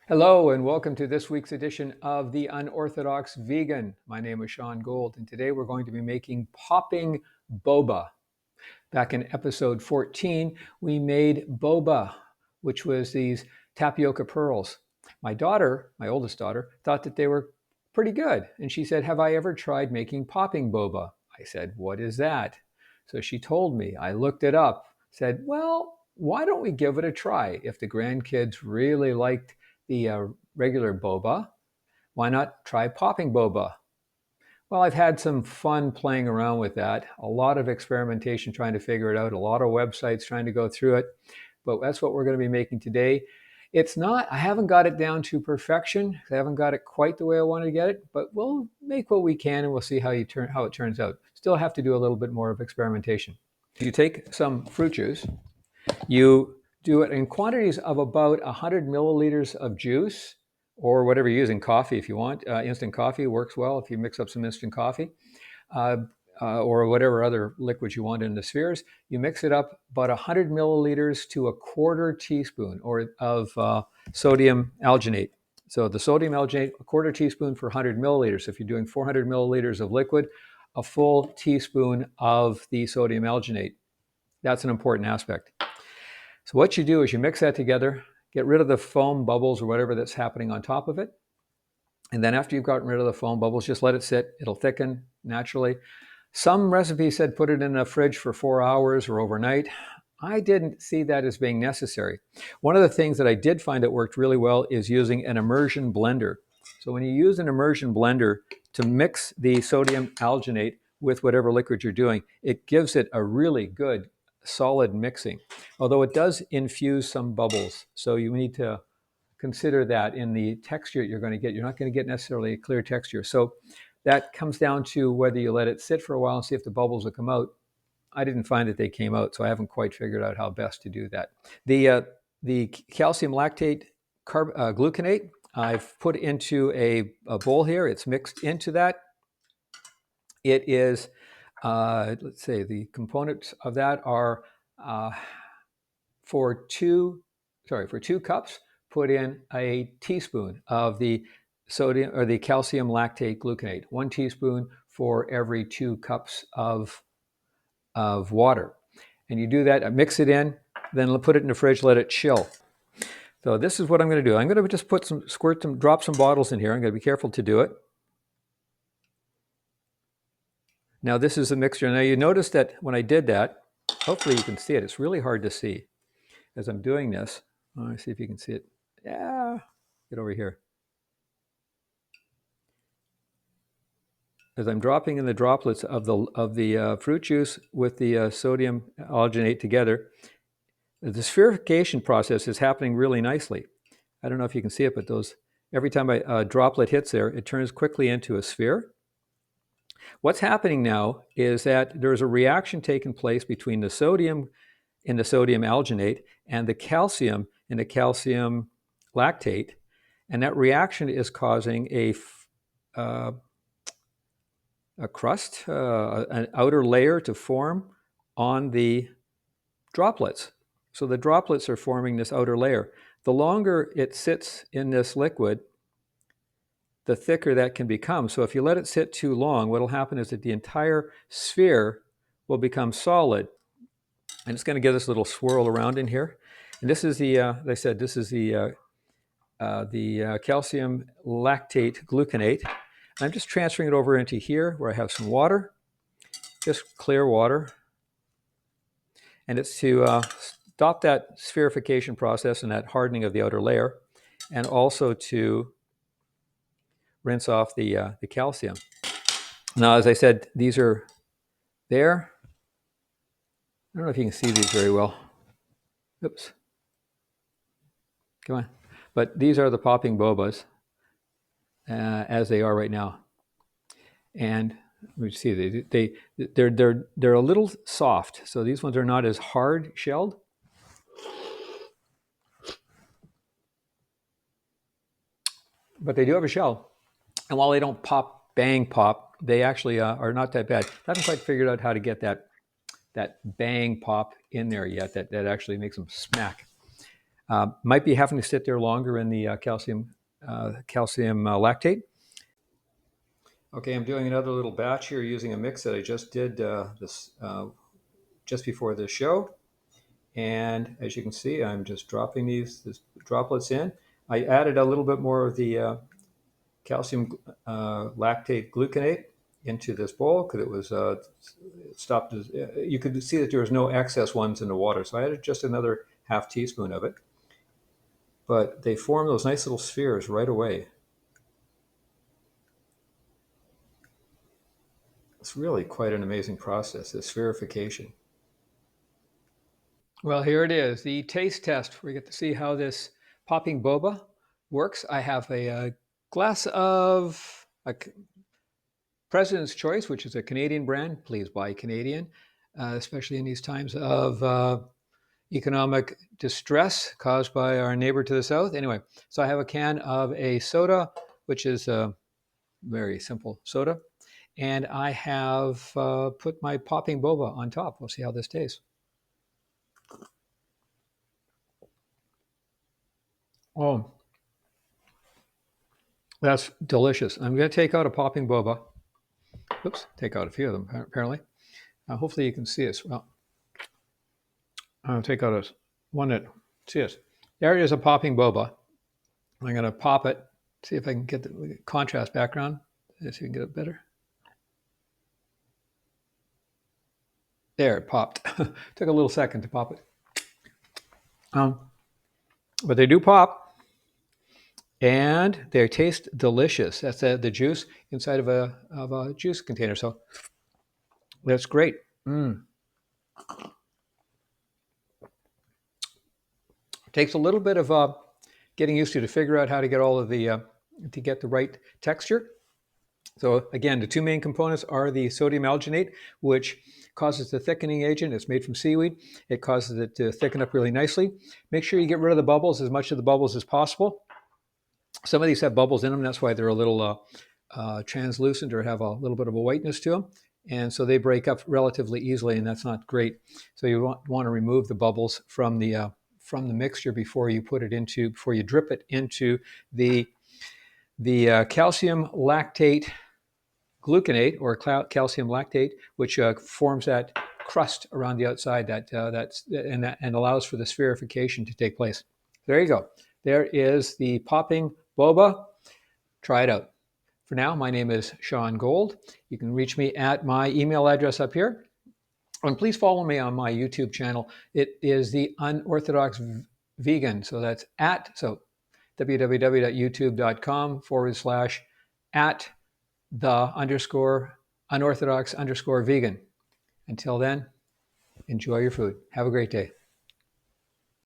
Hello and welcome to this week's edition of the Unorthodox Vegan. My name is Sean Gold and today we're going to be making popping boba. Back in episode 14, we made boba, which was these tapioca pearls. My daughter, my oldest daughter, thought that they were pretty good. And she said, "Have I ever tried making popping boba?" I said, "What is that?" So she told me. I looked it up, said, "Well, why don't we give it a try? If the grandkids really liked the regular boba, why not try popping boba?" Well, I've had some fun playing around with that. A lot of experimentation trying to figure it out, a lot of websites trying to go through it. But that's what we're going to be making today. I haven't got it down to perfection. I haven't got it quite the way I want to get it, but we'll make what we can and we'll see how it turns out. Still have to do a little bit more of experimentation. You take some fruit juice, you do it in quantities of about 100 milliliters of juice or whatever you're using, coffee if you want. Instant coffee works well if you mix up some instant coffee uh, or whatever other liquids you want in the spheres. You mix it up about 100 milliliters to a quarter teaspoon of sodium alginate. So the sodium alginate, a quarter teaspoon for 100 milliliters. If you're doing 400 milliliters of liquid, a full teaspoon of the sodium alginate. That's an important aspect. So what you do is you mix that together, get rid of the foam bubbles or whatever that's happening on top of it. And then after you've gotten rid of the foam bubbles, just let it sit. It'll thicken naturally. Some recipes said put it in a fridge for 4 hours or overnight. I didn't see that as being necessary. One of the things that I did find that worked really well is using an immersion blender. So when you use an immersion blender to mix the sodium alginate with whatever liquid you're doing, it gives it a really good solid mixing, although it does infuse some bubbles. So you need to consider that in the texture you're going to get. You're not going to get necessarily a clear texture. So that comes down to whether you let it sit for a while and see if the bubbles will come out. I didn't find that they came out, so I haven't quite figured out how best to do that. The calcium lactate gluconate, I've put into a bowl here. It's mixed into that. It is, let's say, the components of that are for two cups, put in a teaspoon of the sodium or the calcium lactate gluconate, 1 teaspoon for every 2 cups of water. And you do that, mix it in, then put it in the fridge, let it chill. So this is what I'm going to do. I'm going to just drop some bottles in here. I'm going to be careful to do it. Now this is a mixture. Now you notice that when I did that, hopefully you can see it. It's really hard to see as I'm doing this. Let me see if you can see it. Yeah, get over here. As I'm dropping in the droplets of the fruit juice with the sodium alginate together, the spherification process is happening really nicely. I don't know if you can see it, but every time a droplet hits there, it turns quickly into a sphere. What's happening now is that there's a reaction taking place between the sodium in the sodium alginate and the calcium in the calcium lactate, and that reaction is causing a crust, an outer layer to form on the droplets. So the droplets are forming this outer layer. The longer it sits in this liquid, the thicker that can become. So if you let it sit too long, what will happen is that the entire sphere will become solid. And it's going to give this little swirl around in here. And this is as I said, this is the calcium lactate gluconate. I'm just transferring it over into here where I have some water, just clear water. And it's to stop that spherification process and that hardening of the outer layer, and also to rinse off the calcium. Now, as I said, these are there. I don't know if you can see these very well. Oops. Come on. But these are the popping bobas as they are right now. And we see they're a little soft. So these ones are not as hard shelled. But they do have a shell. And while they don't bang pop, they actually are not that bad. I haven't quite figured out how to get that bang pop in there yet, that actually makes them smack. Might be having to sit there longer in the calcium lactate. Okay, I'm doing another little batch here using a mix that I just did this just before this show. And as you can see, I'm just dropping these droplets in. I added a little bit more of the calcium lactate gluconate into this bowl because it was stopped. You could see that there was no excess ones in the water, so I added just another half teaspoon of it. But they form those nice little spheres right away. It's really quite an amazing process, this spherification. Well, here it is, the taste test. We get to see how this popping boba works. I have a glass of President's Choice, which is a Canadian brand. Please buy Canadian, especially in these times of economic distress caused by our neighbor to the south. Anyway, so I have a can of a soda, which is a very simple soda. And I have put my popping boba on top. We'll see how this tastes. Oh, that's delicious. I'm going to take out a popping boba. Oops, take out a few of them, apparently. Hopefully you can see this. Well, I'll take out one that, see this. There is a popping boba. I'm going to pop it, see if I can get the contrast background. See if we can get it better. There, it popped. Took a little second to pop it. But they do pop, and they taste delicious. That's the juice inside of a juice container. So that's great. Takes a little bit of getting used to figure out how to get all of the to get the right texture. So again, the two main components are the sodium alginate, which causes the thickening agent. It's made from seaweed. It causes it to thicken up really nicely. Make sure you get rid of the bubbles, as much of the bubbles as possible. Some of these have bubbles in them. That's why they're a little translucent or have a little bit of a whiteness to them. And so they break up relatively easily, and that's not great. So you want to remove the bubbles from the mixture before you drip it into the calcium lactate gluconate or calcium lactate, which forms that crust around the outside and allows for the spherification to take place. There you go. There is the popping boba. Try it out. For now, my name is Sean Gold. You can reach me at my email address up here. And please follow me on my YouTube channel. It is the Unorthodox Vegan. So that's www.youtube.com/@ the _unorthodox_vegan. Until then, enjoy your food. Have a great day.